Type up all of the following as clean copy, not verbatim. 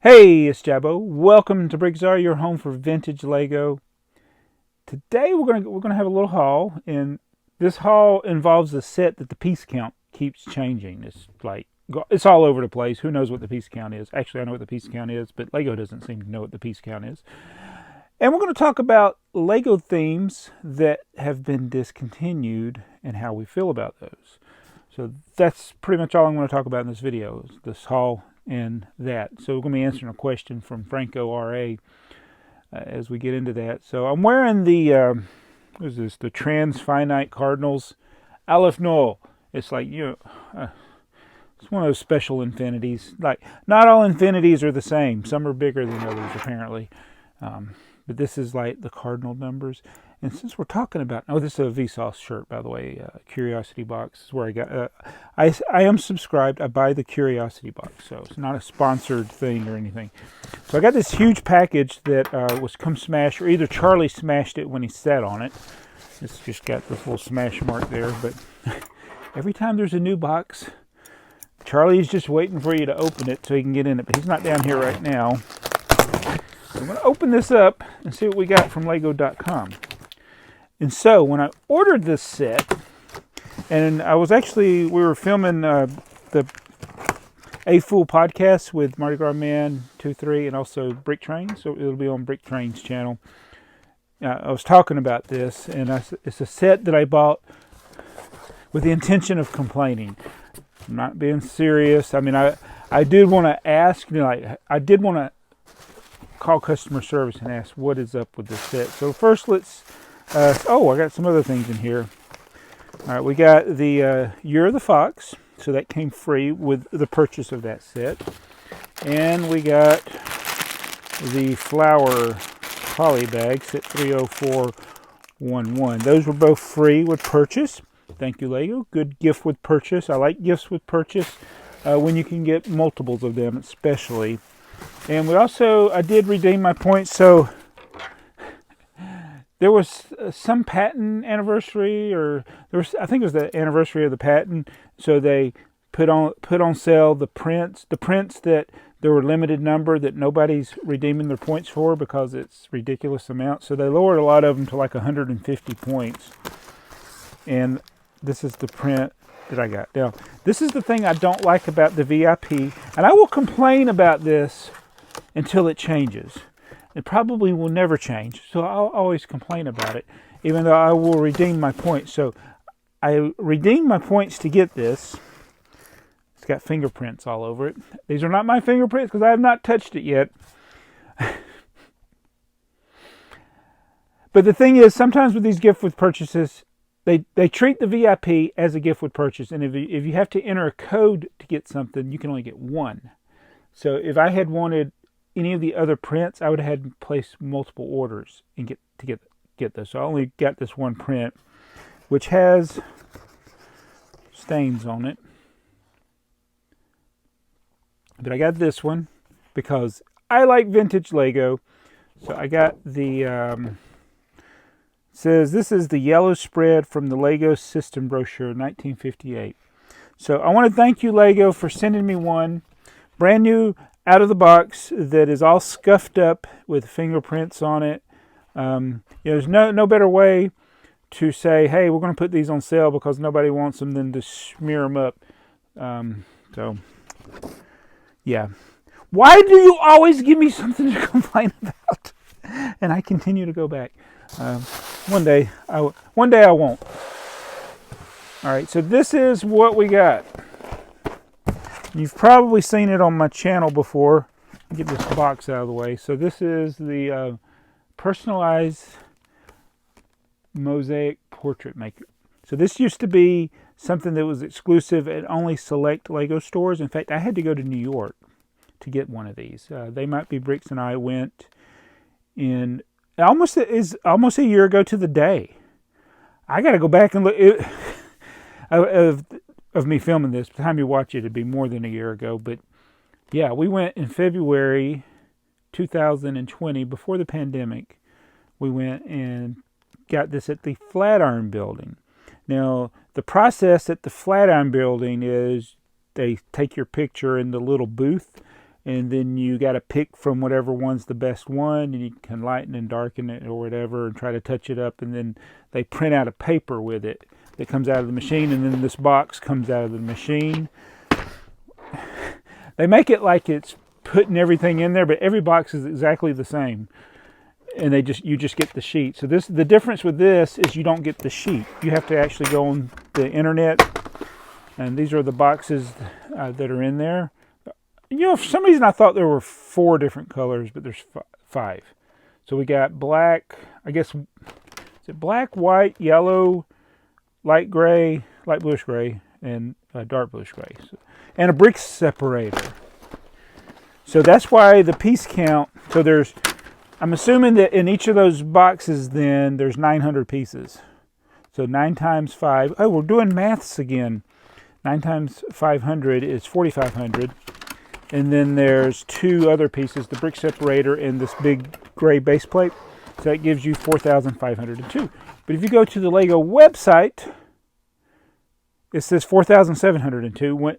Hey, it's Jabbo. Welcome to BrickTsar, your home for vintage Lego. Today we're gonna have a little haul, and this haul involves a set that the piece count keeps changing. It's all over the place. Who knows what the piece count is? Actually, I know what the piece count is, but Lego doesn't seem to know what the piece count is. And we're going to talk about Lego themes that have been discontinued and how we feel about those. So that's pretty much all I'm going to talk about in this video, is this haul and that. So we're going to be answering a question from Franco RA as we get into that. So I'm wearing the, what is this, the Transfinite Cardinals Aleph Null. It's like, it's one of those special infinities. Like, not all infinities are the same. Some are bigger than others, apparently. But this is like the cardinal numbers. And since we're talking about, this is a Vsauce shirt, by the way, Curiosity Box. This is where I got, I am subscribed. I buy the Curiosity Box, so it's not a sponsored thing or anything. So I got this huge package that was come smashed, or either Charlie smashed it when he sat on it. It's just got this little smash mark there, but every time there's a new box, Charlie's just waiting for you to open it so he can get in it, but he's not down here right now. I'm going to open this up and see what we got from Lego.com. And so when I ordered this set, and we were filming the A Fool podcast with Mardi Gras Man 2-3 and also Brick Train, so it'll be on Brick Train's channel. I was talking about this, and it's a set that I bought with the intention of complaining. I'm not being serious. I mean, I did want to ask, I did want to call customer service and ask what is up with this set. So first let's, I got some other things in here. All right, we got the Year of the Fox, so that came free with the purchase of that set. And we got the Flower Poly Bag, set 30411. Those were both free with purchase. Thank you, Lego. Good gift with purchase. I like gifts with purchase when you can get multiples of them, especially. And I did redeem my points, so there was some patent anniversary, I think it was the anniversary of the patent, so they put on sale the prints that there were limited number that nobody's redeeming their points for because it's ridiculous amount. So they lowered a lot of them to like 150 points. And this is the print that I got. Now, this is the thing I don't like about the VIP, and I will complain about this until it changes. It probably will never change, so I'll always complain about it, even though I will redeem my points. So I redeemed my points to get this. It's got fingerprints all over it. These are not my fingerprints because I have not touched it yet. But the thing is, sometimes with these gift with purchases, they treat the VIP as a gift with purchase, and if you have to enter a code to get something, you can only get one. So if I had wanted any of the other prints, I would have had to place multiple orders and get this. So I only got this one print, which has stains on it. But I got this one because I like vintage Lego. So I got the says this is the yellow spread from the Lego System Brochure 1958. So I want to thank you, Lego, for sending me one brand new out of the box that is all scuffed up with fingerprints on it. There's no better way to say, hey, we're going to put these on sale because nobody wants them than to smear them up. Yeah. Why do you always give me something to complain about? And I continue to go back. One day I won't. All right, so this is what we got. You've probably seen it on my channel before. Get this box out of the way. So this is the personalized Mosaic Portrait Maker. So this used to be something that was exclusive at only select Lego stores. In fact, I had to go to New York to get one of these. TheyMightBeBricks and I went in almost a year ago to the day. I got to go back and look. Of me filming this, by the time you watch it, it'd be more than a year ago. But yeah, we went in February 2020, before the pandemic. We went and got this at the Flatiron Building. Now, the process at the Flatiron Building is they take your picture in the little booth, and then you got to pick from whatever one's the best one, and you can lighten and darken it or whatever and try to touch it up, and then they print out a paper with it that comes out of the machine, and then this box comes out of the machine. They make it like it's putting everything in there, but every box is exactly the same, and you just get the sheet. So the difference with this is you don't get the sheet. You have to actually go on the internet, and these are the boxes that are in there. You know, for some reason I thought there were 4 different colors, but there's 5. So we got black, I guess, is it black, white, yellow, light gray, light bluish gray, and dark bluish gray, and a brick separator. So that's why the piece count, so I'm assuming that in each of those boxes then there's 900 pieces. So 9 times 5, oh, we're doing maths again. 9 times 500 is 4,500. And then there's 2 other pieces, the brick separator and this big gray base plate. So that gives you 4,502. But if you go to the Lego website, it says 4,702. Well,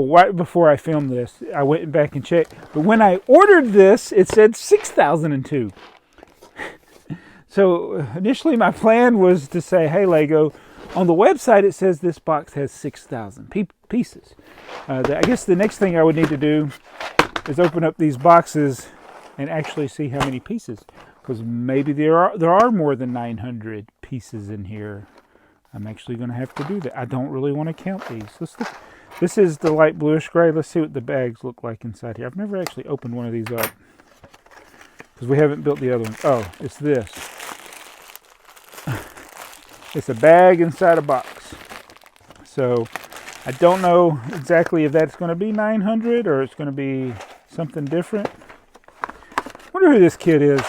right before I filmed this, I went back and checked. But when I ordered this, it said 6,002. So initially my plan was to say, hey, Lego, on the website it says this box has 6,000 pieces. I guess the next thing I would need to do is open up these boxes and actually see how many pieces. Because maybe there are more than 900 pieces in here. I'm actually going to have to do that. I don't really want to count these. Let's look. This is the light bluish gray. Let's see what the bags look like inside here. I've never actually opened one of these up because we haven't built the other one. Oh, it's this. It's a bag inside a box. So I don't know exactly if that's going to be 900 or it's going to be something different. I wonder who this kid is.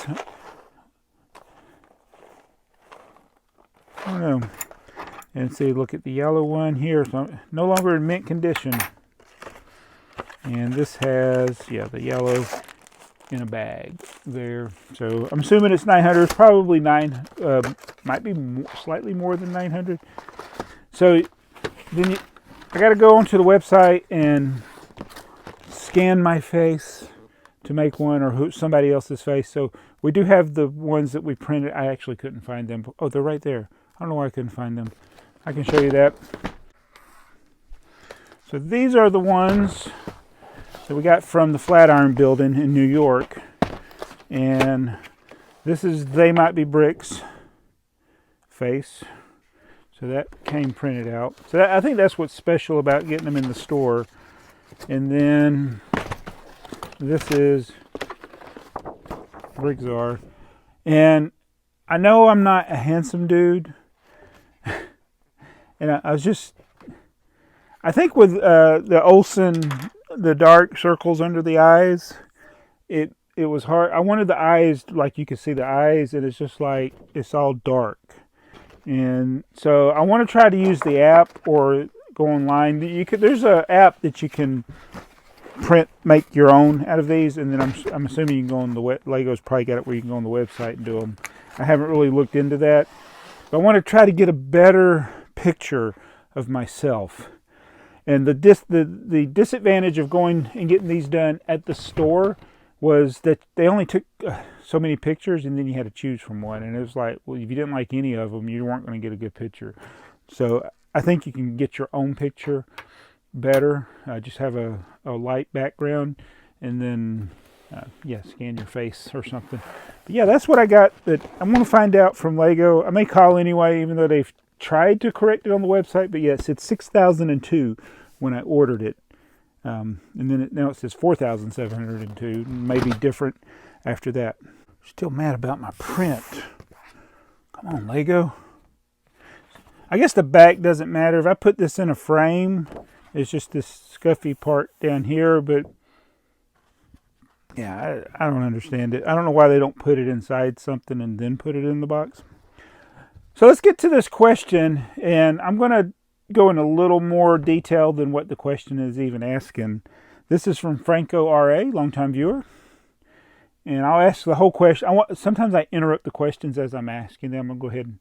I don't know. And see, look at the yellow one here. So no longer in mint condition. And this has, yeah, the yellow in a bag there. So I'm assuming it's 900. Probably might be slightly more than 900. So then I got to go onto the website and scan my face to make one, or somebody else's face. So we do have the ones that we printed. I actually couldn't find them. Oh, they're right there. I don't know why I couldn't find them. I can show you that. So these are the ones that we got from the Flatiron building in New York. And this is TheyMightBeBricks face. So that came printed out. So I think that's what's special about getting them in the store. And then this is BrickTsar. And I know I'm not a handsome dude. And I think with the Olsen, the dark circles under the eyes, it was hard. I wanted the eyes, like you can see the eyes, and it's just like, it's all dark. And so I want to try to use the app or go online. There's an app that you can make your own out of these, and then I'm assuming you can go on the Lego's probably got it where you can go on the website and do them. I haven't really looked into that, but I want to try to get a better picture of myself. And the disadvantage of going and getting these done at the store was that they only took so many pictures, and then you had to choose from one. And it was like, well, if you didn't like any of them, you weren't going to get a good picture. So I think you can get your own picture better. Just have a light background, and then scan your face or something. But yeah, that's what I got. That I'm going to find out from Lego. I may call anyway, even though they've tried to correct it on the website. But yes, it's 6,002 when I ordered it. And then now it says 4,702. Maybe different after that. Still mad about my print. Come on, Lego. I guess the back doesn't matter. If I put this in a frame, it's just this scuffy part down here. But yeah, I don't understand it. I don't know why they don't put it inside something and then put it in the box. So let's get to this question, and I'm going to go in a little more detail than what the question is even asking. This is from Franco R.A., longtime viewer. And I'll ask the whole question. Sometimes I interrupt the questions as I'm asking them. I'm going to go ahead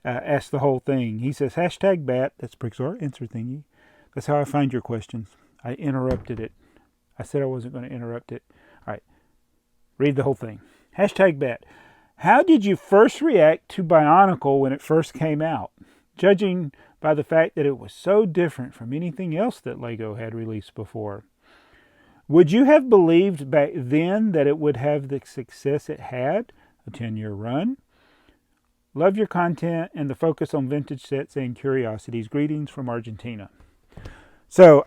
and ask the whole thing. He says, #BAT, that's BrickTsar, answer thingy. That's how I find your questions. I interrupted it. I said I wasn't going to interrupt it. All right, read the whole thing. Hashtag bet. How did you first react to Bionicle when it first came out? Judging by the fact that it was so different from anything else that LEGO had released before. Would you have believed back then that it would have the success it had? A 10-year run? Love your content and the focus on vintage sets and curiosities. Greetings from Argentina. So,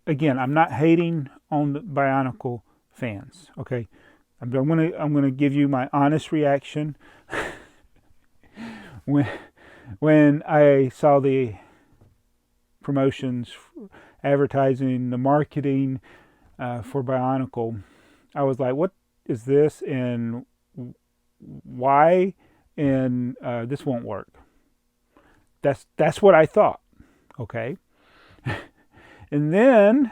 again, I'm not hating on the Bionicle fans, okay? I'm gonna give you my honest reaction when I saw the promotions, advertising, the marketing for Bionicle. I was like, "What is this? And why? And this won't work." That's what I thought. Okay, and then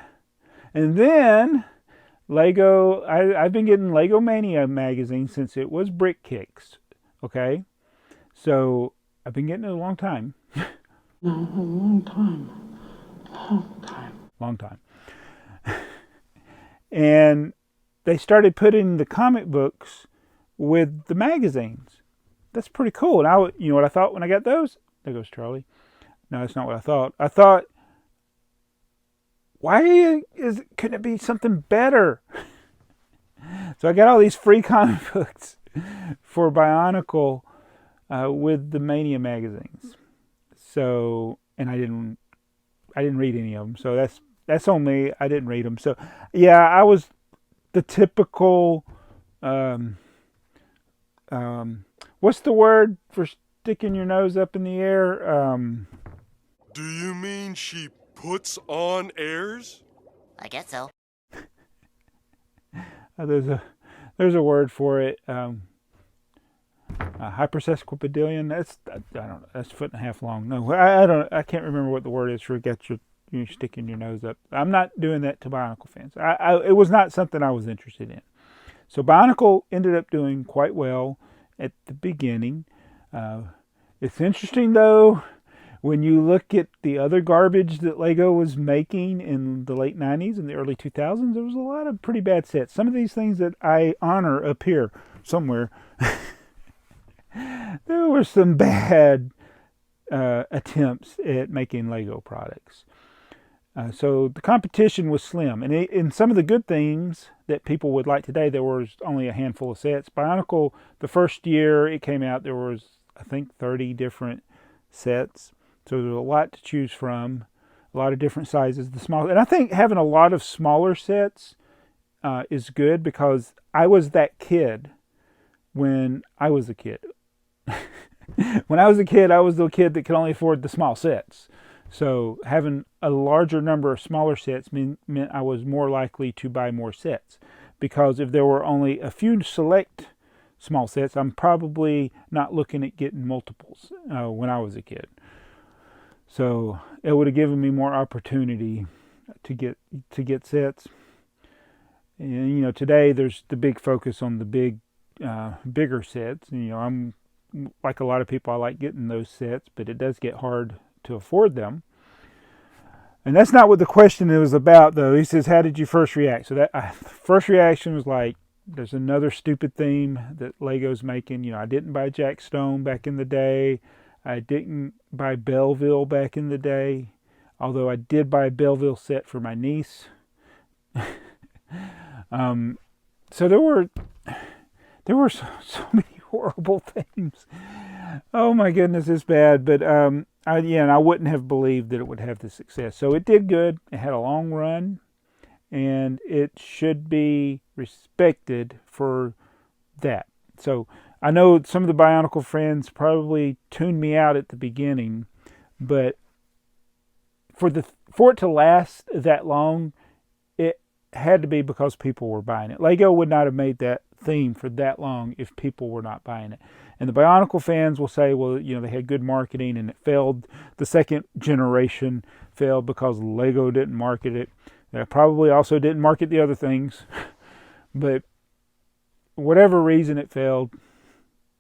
Lego. I've been getting Lego Mania magazine since it was Brickkicks. Okay, so I've been getting it a long time. No, a long time. Long time. And they started putting the comic books with the magazines. That's pretty cool. And you know what I thought when I got those? There goes Charlie. No, that's not what I thought. I thought, couldn't it be something better? So I got all these free comic books for Bionicle with the Mania magazines. So, and I didn't read any of them. So that's on me. I didn't read them. So, yeah, I was the typical. What's the word for sticking your nose up in the air? Do you mean she puts on airs? I guess so. There's a word for it. Hypersesquipedalian. I don't know. That's a foot and a half long. No, I can't remember what the word is for you sticking your nose up. I'm not doing that to Bionicle fans. It was not something I was interested in. So Bionicle ended up doing quite well at the beginning. It's interesting though, when you look at the other garbage that Lego was making in the late 90s and the early 2000s, there was a lot of pretty bad sets. Some of these things that I honor up here somewhere, there were some bad attempts at making Lego products. So the competition was slim. And in some of the good things that people would like today, there was only a handful of sets. Bionicle, the first year it came out, there was, I think, 30 different sets. So there was a lot to choose from, a lot of different sizes. And I think having a lot of smaller sets is good, because I was that kid when I was a kid. When I was a kid, I was the kid that could only afford the small sets. So having a larger number of smaller sets meant I was more likely to buy more sets. Because if there were only a few select small sets, I'm probably not looking at getting multiples when I was a kid. So it would have given me more opportunity to get sets. And you know, today there's the big focus on the bigger sets. You know, I'm like a lot of people, I like getting those sets, but it does get hard to afford them. And that's not what the question was about, though. He says, how did you first react? So that first reaction was like, there's another stupid theme that Lego's making. You know, I didn't buy Jack Stone back in the day. I didn't buy Belleville back in the day, although I did buy a Belleville set for my niece. So there were so many horrible things. Oh my goodness, it's bad. But I wouldn't have believed that it would have the success. So it did good. It had a long run, and it should be respected for that. So I know some of the Bionicle friends probably tuned me out at the beginning, but for it to last that long, it had to be because people were buying it. Lego would not have made that theme for that long if people were not buying it. And the Bionicle fans will say, well, you know, they had good marketing and it failed. The second generation failed because Lego didn't market it. They probably also didn't market the other things. But whatever reason it failed,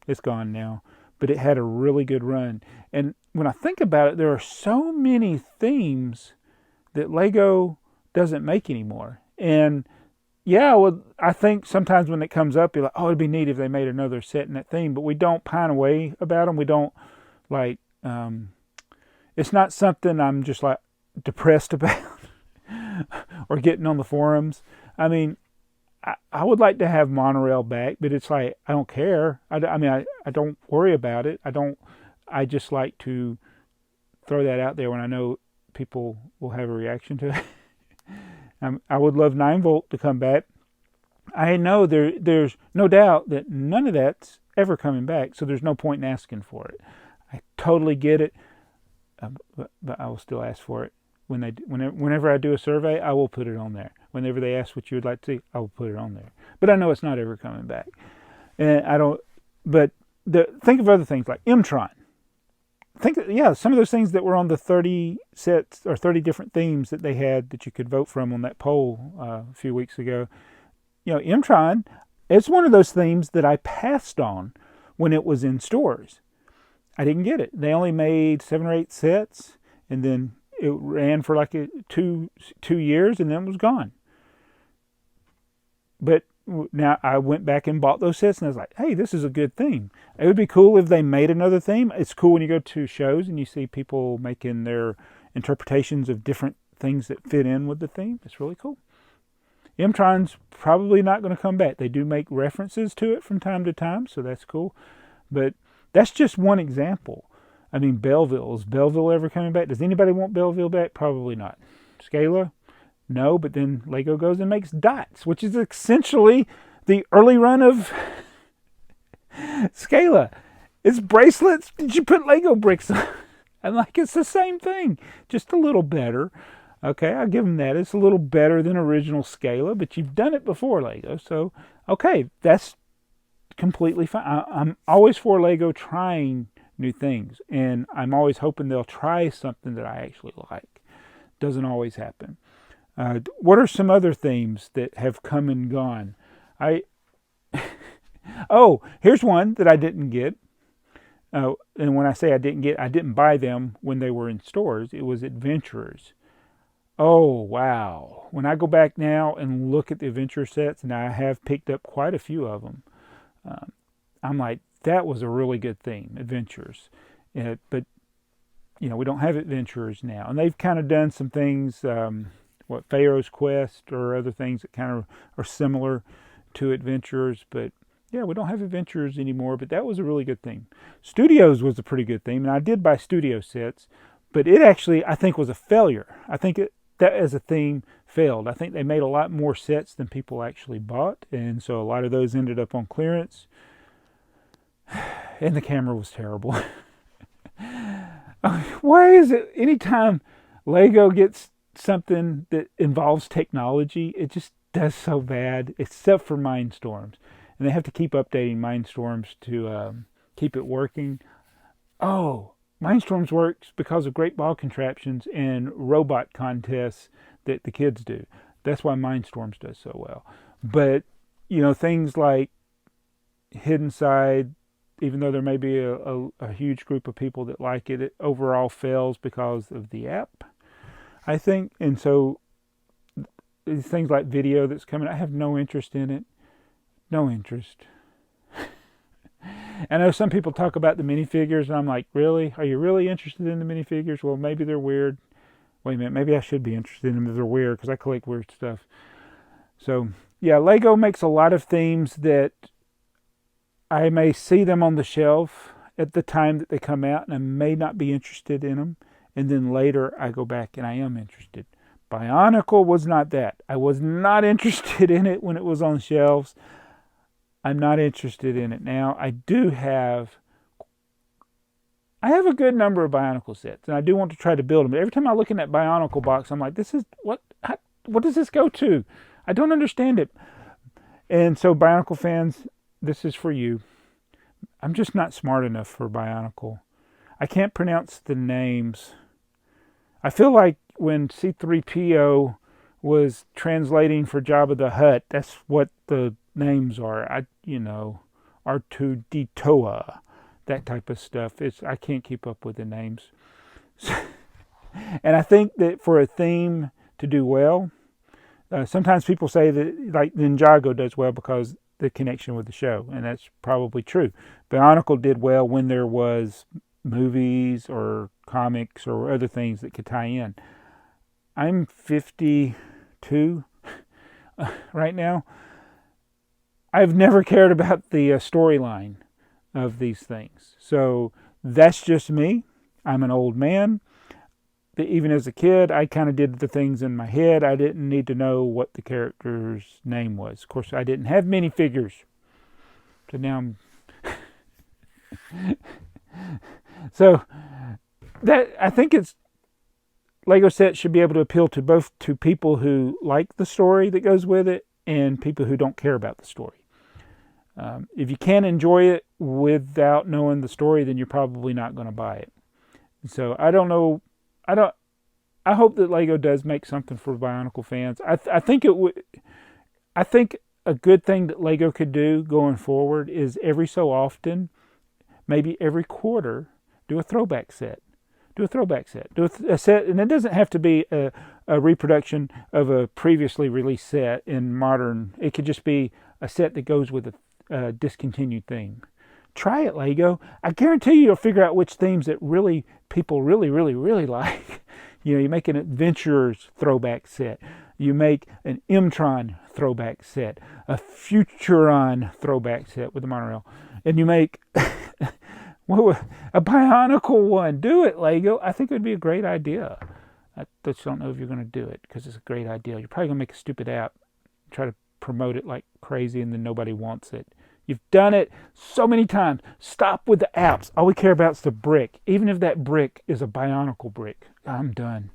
it's gone now. But it had a really good run. And when I think about it, there are so many themes that Lego doesn't make anymore. And yeah, well, I think sometimes when it comes up, you're like, oh, it'd be neat if they made another set in that theme. But we don't pine away about them. We don't like. It's not something I'm just like depressed about or getting on the forums. I mean, I would like to have monorail back, but it's like I don't care. I don't worry about it. I just like to throw that out there when I know people will have a reaction to it. I would love 9-volt to come back. I know there's no doubt that none of that's ever coming back, so there's no point in asking for it. I totally get it, but I will still ask for it. Whenever I do a survey, I will put it on there. Whenever they ask what you would like to see, I will put it on there. But I know it's not ever coming back. And I don't. But think of other things like M-Tron. Some of those things that were on the 30 sets or 30 different themes that they had that you could vote from on that poll a few weeks ago. M-Tron, it's one of those themes that I passed on when it was in stores. I didn't get it. They only made 7 or 8 sets, and then it ran for like 2 years, and then it was gone. But now I went back and bought those sets, and I was like, hey, this is a good theme. It would be cool if they made another theme. It's cool when you go to shows and you see people making their interpretations of different things that fit in with the theme. It's really cool. M-Tron's probably not going to come back. They do make references to it from time to time, so that's cool. But that's just one example. I mean, Belleville. Is Belleville ever coming back? Does anybody want Belleville back? Probably not. Scala? No, but then Lego goes and makes Dots, which is essentially the early run of Scala. It's bracelets. Did you put Lego bricks on? I'm like, it's the same thing, just a little better. Okay, I'll give them that. It's a little better than original Scala, but you've done it before, Lego. So, okay, that's completely fine. I'm always for Lego trying new things, and I'm always hoping they'll try something that I actually like. Doesn't always happen. What are some other themes that have come and gone? Here's one that I didn't get. And when I say I didn't buy them when they were in stores. It was Adventurers. Oh, wow. When I go back now and look at the Adventurer sets, and I have picked up quite a few of them, I'm like, that was a really good theme, Adventurers. But, we don't have Adventurers now. And they've kind of done some things, Pharaoh's Quest or other things that kind of are similar to Adventurers. But, yeah, we don't have Adventurers anymore, but that was a really good theme. Studios was a pretty good theme, and I did buy Studio sets, but it actually, I think, was a failure. I think that as a theme failed. I think they made a lot more sets than people actually bought, and so a lot of those ended up on clearance. And the camera was terrible. Why is it anytime Lego gets something that involves technology, it just does so bad, except for Mindstorms. And they have to keep updating Mindstorms to keep it working. Oh, Mindstorms works because of great ball contraptions and robot contests that the kids do. That's why Mindstorms does so well. But, things like Hidden Side, even though there may be a huge group of people that like it, it overall fails because of the app, I think. And so things like Video that's coming, I have no interest in it. No interest. I know some people talk about the minifigures, and I'm like, really? Are you really interested in the minifigures? Well, maybe they're weird. Wait a minute, maybe I should be interested in them if they're weird, because I collect weird stuff. So, yeah, Lego makes a lot of themes that I may see them on the shelf at the time that they come out, and I may not be interested in them. And then later, I go back and I am interested. Bionicle was not that. I was not interested in it when it was on shelves. I'm not interested in it now. I have a good number of Bionicle sets, and I do want to try to build them. But every time I look in that Bionicle box, I'm like, what does this go to? I don't understand it. And so, Bionicle fans, this is for you. I'm just not smart enough for Bionicle. I can't pronounce the names. I feel like when C-3PO was translating for Jabba the Hutt, that's what the names are. R2-D2, that type of stuff. I can't keep up with the names. And I think that for a theme to do well, Sometimes people say that like Ninjago does well because the connection with the show, and that's probably true. Bionicle did well when there was movies or comics or other things that could tie in. I'm 52 right now. I've never cared about the storyline of these things. So that's just me. I'm an old man. Even as a kid, I kind of did the things in my head. I didn't need to know what the character's name was. Of course, I didn't have minifigures. So now I'm... So that, I think it's... Lego sets should be able to appeal to both to people who like the story that goes with it and people who don't care about the story. If you can't enjoy it without knowing the story, then you're probably not going to buy it. So I don't know. I hope that Lego does make something for Bionicle fans. I think it would. I think a good thing that Lego could do going forward is every so often, maybe every quarter, do a throwback set. Do a set, and it doesn't have to be a reproduction of a previously released set in modern. It could just be a set that goes with a discontinued theme. Try it, Lego. I guarantee you'll figure out which themes that people really like. You make an Adventurers throwback set. You make an M-Tron throwback set. A Futuron throwback set with the monorail. And you make a Bionicle one. Do it, Lego. I think it would be a great idea. I just don't know if you're going to do it because it's a great idea. You're probably going to make a stupid app, try to promote it like crazy, and then nobody wants it. You've done it so many times. Stop with the apps. All we care about is the brick. Even if that brick is a Bionicle brick. I'm done.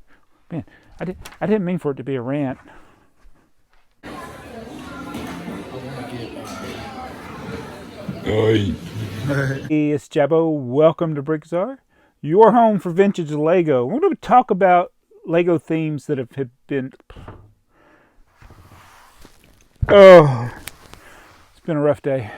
Man, I didn't mean for it to be a rant. Hey, it's Jabbo. Welcome to BrickTsar, your home for vintage Lego. We're going to talk about Lego themes that have been... Oh, it's been a rough day.